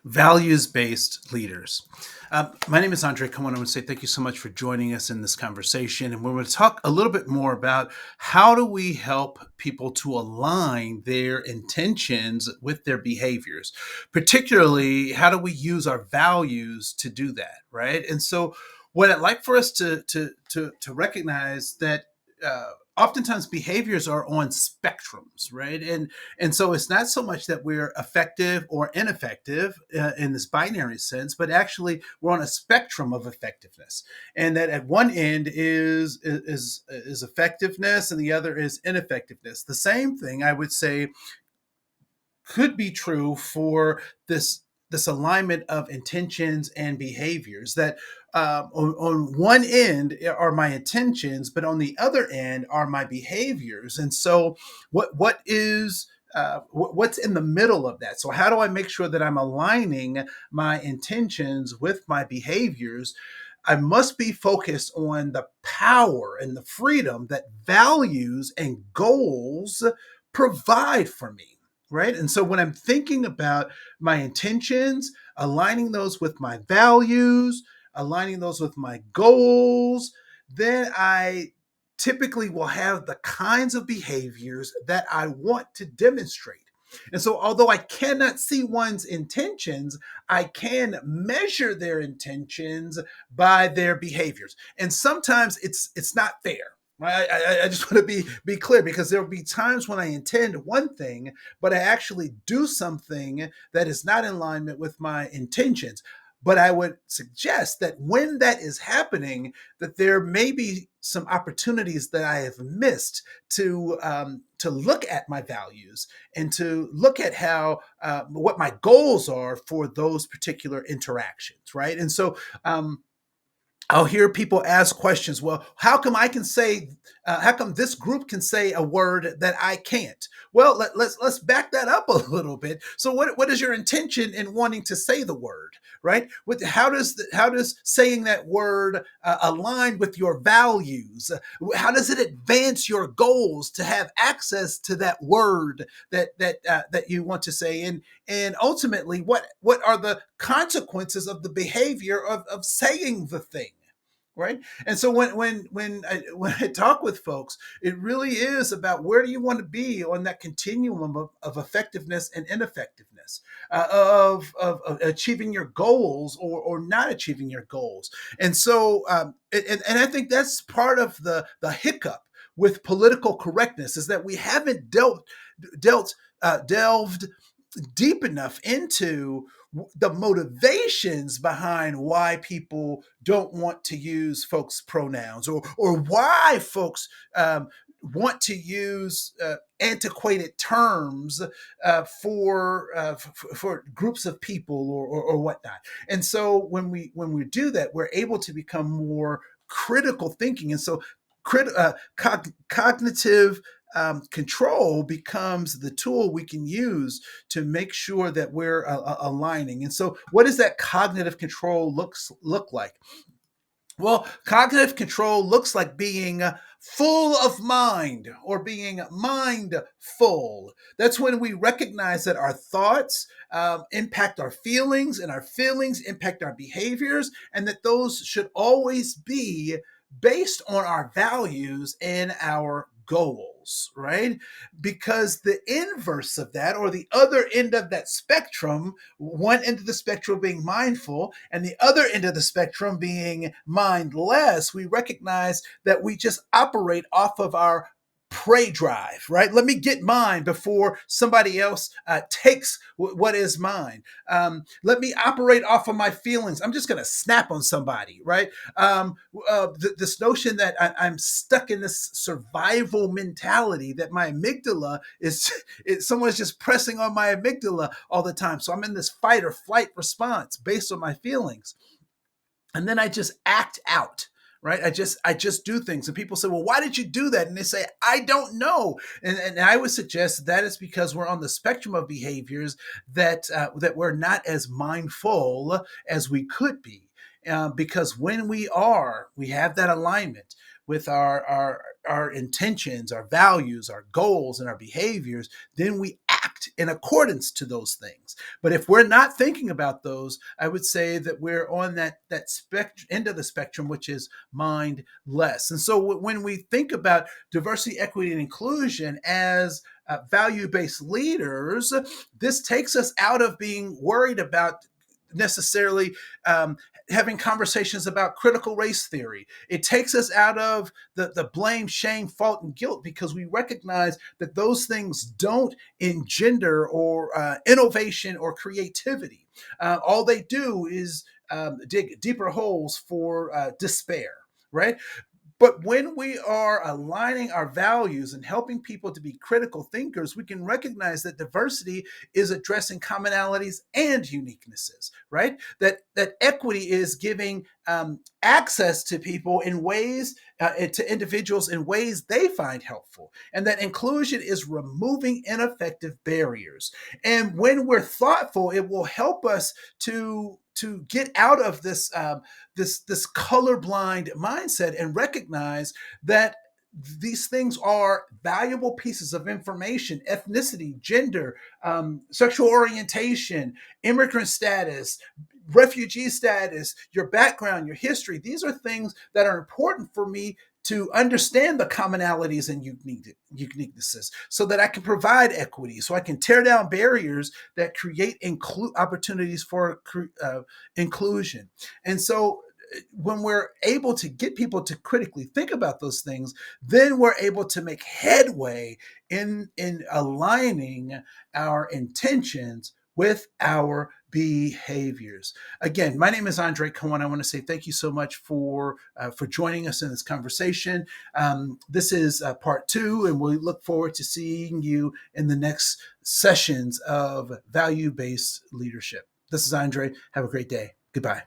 Values-based leaders. My name is Andre Koen. I want to say thank you so much for joining us in this conversation. And we're going to talk a little bit more about how do we help people to align their intentions with their behaviors. Particularly, how do we use our values to do that, right? And so, what I'd like for us to recognize that. Oftentimes behaviors are on spectrums, right? And so it's not so much that we're effective or ineffective in this binary sense, but actually we're on a spectrum of effectiveness. And that at one end is effectiveness and the other is ineffectiveness. The same thing I would say could be true for this alignment of intentions and behaviors that on one end are my intentions, but on the other end are my behaviors. And so what's in the middle of that? So how do I make sure that I'm aligning my intentions with my behaviors? I must be focused on the power and the freedom that values and goals provide for me, right? And so when I'm thinking about my intentions, aligning those with my values, aligning those with my goals, then I typically will have the kinds of behaviors that I want to demonstrate. And so, although I cannot see one's intentions, I can measure their intentions by their behaviors. And sometimes it's not fair. Right? I just want to be clear because there will be times when I intend one thing, but I actually do something that is not in alignment with my intentions. But I would suggest that when that is happening, that there may be some opportunities that I have missed to look at my values and to look at how what my goals are for those particular interactions, right? And so I'll hear people ask questions. Well, how come I can say? How come this group can say a word that I can't? Well, let's back that up a little bit. So, what is your intention in wanting to say the word, right? How does saying that word align with your values? How does it advance your goals to have access to that word that you want to say? And ultimately, what are the consequences of the behavior of saying the thing? Right. And so when I talk with folks, it really is about where do you want to be on that continuum of effectiveness and ineffectiveness, of achieving your goals or not achieving your goals. And so and I think that's part of the hiccup with political correctness is that we haven't delved deep enough into the motivations behind why people don't want to use folks' pronouns or why folks want to use antiquated terms for groups of people or whatnot. And so when we do that, we're able to become more critical thinking. And so cognitive control becomes the tool we can use to make sure that we're aligning. And so, what does that cognitive control look like? Well, cognitive control looks like being full of mind or being mindful. That's when we recognize that our thoughts impact our feelings and our feelings impact our behaviors, and that those should always be based on our values and our goals, right? Because the inverse of that, or the other end of that spectrum, one end of the spectrum being mindful and the other end of the spectrum being mindless, we recognize that we just operate off of our prey drive, right? Let me get mine before somebody else takes what is mine. Let me operate off of my feelings. I'm just going to snap on somebody, right? This notion that I'm stuck in this survival mentality, that my amygdala someone's just pressing on my amygdala all the time. So I'm in this fight or flight response based on my feelings. And then I just act out, right? I just do things. And people say, well, why did you do that? And they say, I don't know. And I would suggest that is because we're on the spectrum of behaviors that we're not as mindful as we could be. Because when we have that alignment with our intentions, our values, our goals, and our behaviors, then we act act in accordance to those things. But if we're not thinking about those, I would say that we're on that end of the spectrum, which is mindless. And so when we think about diversity, equity, and inclusion as value-based leaders, this takes us out of being worried about necessarily having conversations about critical race theory. It takes us out of the blame, shame, fault, and guilt, because we recognize that those things don't engender or innovation or creativity. All they do is dig deeper holes for despair, right? But when we are aligning our values and helping people to be critical thinkers, we can recognize that diversity is addressing commonalities and uniquenesses, right? That equity is giving access to people in ways, to individuals in ways they find helpful, and that inclusion is removing ineffective barriers. And when we're thoughtful, it will help us to get out of this colorblind mindset and recognize that these things are valuable pieces of information: ethnicity, gender, sexual orientation, immigrant status, refugee status, your background, your history. These are things that are important for me to understand the commonalities and uniquenesses, so that I can provide equity, so I can tear down barriers that create opportunities for inclusion. And so when we're able to get people to critically think about those things, then we're able to make headway in aligning our intentions with our behaviors. Again, my name is Andre Koen. I want to say thank you so much for joining us in this conversation. This is part 2, and we look forward to seeing you in the next sessions of value-based leadership. This is Andre. Have a great day. Goodbye.